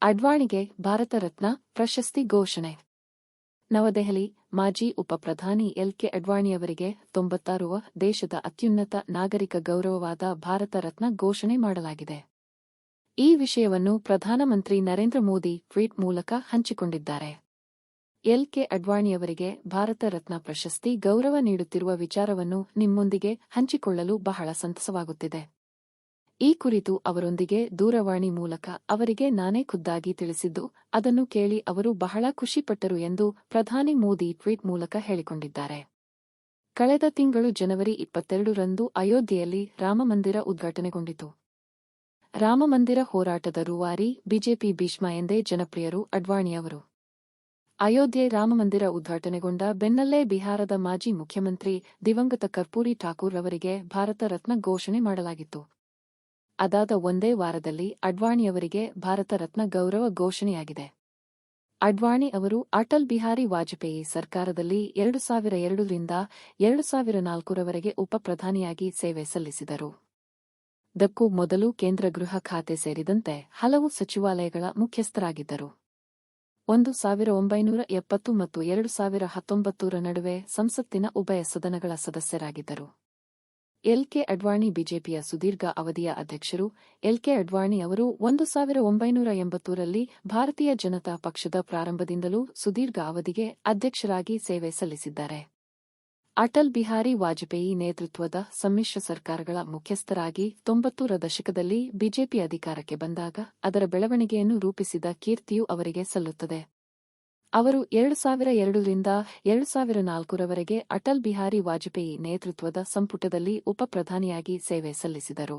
ಅಡ್ವಾಣಿಗೆ ಭಾರತ ರತ್ನ ಪ್ರಶಸ್ತಿ ಘೋಷಣೆ. ನವದೆಹಲಿ. ಮಾಜಿ ಉಪಪ್ರಧಾನಿ ಎಲ್.ಕೆ. ಅಡ್ವಾಣಿಯವರಿಗೆ 96ವ ದೇಶದ ಅತ್ಯುನ್ನತ ನಾಗರಿಕ ಗೌರವವಾದ ಭಾರತ ರತ್ನ ಘೋಷಣೆ ಮಾಡಲಾಗಿದೆ. ಈ ವಿಷಯವನ್ನು ಪ್ರಧಾನಮಂತ್ರಿ ನರೇಂದ್ರ ಮೋದಿ ಟ್ವೀಟ್ ಮೂಲಕ ಹಂಚಿಕೊಂಡಿದ್ದಾರೆ. ಎಲ್.ಕೆ. ಅಡ್ವಾಣಿಯವರಿಗೆ ಭಾರತ ರತ್ನ ಪ್ರಶಸ್ತಿ ಗೌರವ ನೀಡುತ್ತಿರುವ ವಿಚಾರವನ್ನು ನಿಮ್ಮೊಂದಿಗೆ ಹಂಚಿಕೊಳ್ಳಲು ಬಹಳ ಸಂತಸವಾಗುತ್ತಿದೆ. ಈ ಕುರಿತು ಅವರೊಂದಿಗೆ ದೂರವಾಣಿ ಮೂಲಕ ಅವರಿಗೆ ನಾನೇ ಖುದ್ದಾಗಿ ತಿಳಿಸಿದ್ದು, ಅದನ್ನು ಕೇಳಿ ಅವರು ಬಹಳ ಖುಷಿಪಟ್ಟರು ಎಂದು ಪ್ರಧಾನಿ ಮೋದಿ ಟ್ವೀಟ್ ಮೂಲಕ ಹೇಳಿಕೊಂಡಿದ್ದಾರೆ. ಕಳೆದ ತಿಂಗಳು ಜನವರಿ 22ರಂದು ಅಯೋಧ್ಯೆಯಲ್ಲಿ ರಾಮಮಂದಿರ ಉದ್ಘಾಟನೆಗೊಂಡಿತು. ರಾಮಮಂದಿರ ಹೋರಾಟದ ರೂವಾರಿ, ಬಿಜೆಪಿ ಭೀಷ್ಮ ಎಂದೇ ಜನಪ್ರಿಯರು ಅಡ್ವಾಣಿಯವರು. ಅಯೋಧ್ಯೆ ರಾಮಮಂದಿರ ಉದ್ಘಾಟನೆಗೊಂಡ ಬೆನ್ನಲ್ಲೇ ಬಿಹಾರದ ಮಾಜಿ ಮುಖ್ಯಮಂತ್ರಿ ದಿವಂಗತ ಕರ್ಪೂರಿ ಠಾಕೂರ್ ಅವರಿಗೆ ಭಾರತ ರತ್ನ ಘೋಷಣೆ ಮಾಡಲಾಗಿತ್ತು. ಅದಾದ ಒಂದೇ ವಾರದಲ್ಲಿ ಅಡ್ವಾಣಿಯವರಿಗೆ ಭಾರತ ರತ್ನ ಗೌರವ ಘೋಷಣೆಯಾಗಿದೆ. ಅಡ್ವಾಣಿ ಅವರು ಅಟಲ್ ಬಿಹಾರಿ ವಾಜಪೇಯಿ ಸರ್ಕಾರದಲ್ಲಿ 2002ರಿಂದ 2004ರವರೆಗೆ ಉಪಪ್ರಧಾನಿಯಾಗಿ ಸೇವೆ ಸಲ್ಲಿಸಿದರು. ದಕ್ಕೂ ಮೊದಲು ಕೇಂದ್ರ ಗೃಹ ಖಾತೆ ಸೇರಿದಂತೆ ಹಲವು ಸಚಿವಾಲಯಗಳ ಮುಖ್ಯಸ್ಥರಾಗಿದ್ದರು. 1970 ಮತ್ತು 2019ರ ನಡುವೆ ಸಂಸತ್ತಿನ ಉಭಯ ಸದನಗಳ ಸದಸ್ಯರಾಗಿದ್ದರು. ಎಲ್.ಕೆ. ಅಡ್ವಾಣಿ ಬಿಜೆಪಿಯ ಸುದೀರ್ಘ ಅವಧಿಯ ಅಧ್ಯಕ್ಷರು. ಎಲ್.ಕೆ. ಅಡ್ವಾಣಿ ಅವರು 1980ರಲ್ಲಿ ಭಾರತೀಯ ಜನತಾ ಪಕ್ಷದ ಪ್ರಾರಂಭದಿಂದಲೂ ಸುದೀರ್ಘ ಅವಧಿಗೆ ಅಧ್ಯಕ್ಷರಾಗಿ ಸೇವೆ ಸಲ್ಲಿಸಿದ್ದಾರೆ. ಅಟಲ್ ಬಿಹಾರಿ ವಾಜಪೇಯಿ ನೇತೃತ್ವದ ಸಮ್ಮಿಶ್ರ ಸರ್ಕಾರಗಳ ಮುಖ್ಯಸ್ಥರಾಗಿ 90ರ ದಶಕದಲ್ಲಿ ಬಿಜೆಪಿ ಅಧಿಕಾರಕ್ಕೆ ಬಂದಾಗ ಅದರ ಬೆಳವಣಿಗೆಯನ್ನು ರೂಪಿಸಿದ ಕೀರ್ತಿಯೂ ಅವರಿಗೆ ಸಲ್ಲುತ್ತದೆ. ಅವರು 2002ರಿಂದ 2004ರವರೆಗೆ ಅಟಲ್ ಬಿಹಾರಿ ವಾಜಪೇಯಿ ನೇತೃತ್ವದ ಸಂಪುಟದಲ್ಲಿ ಉಪಪ್ರಧಾನಿಯಾಗಿ ಸೇವೆ ಸಲ್ಲಿಸಿದರು.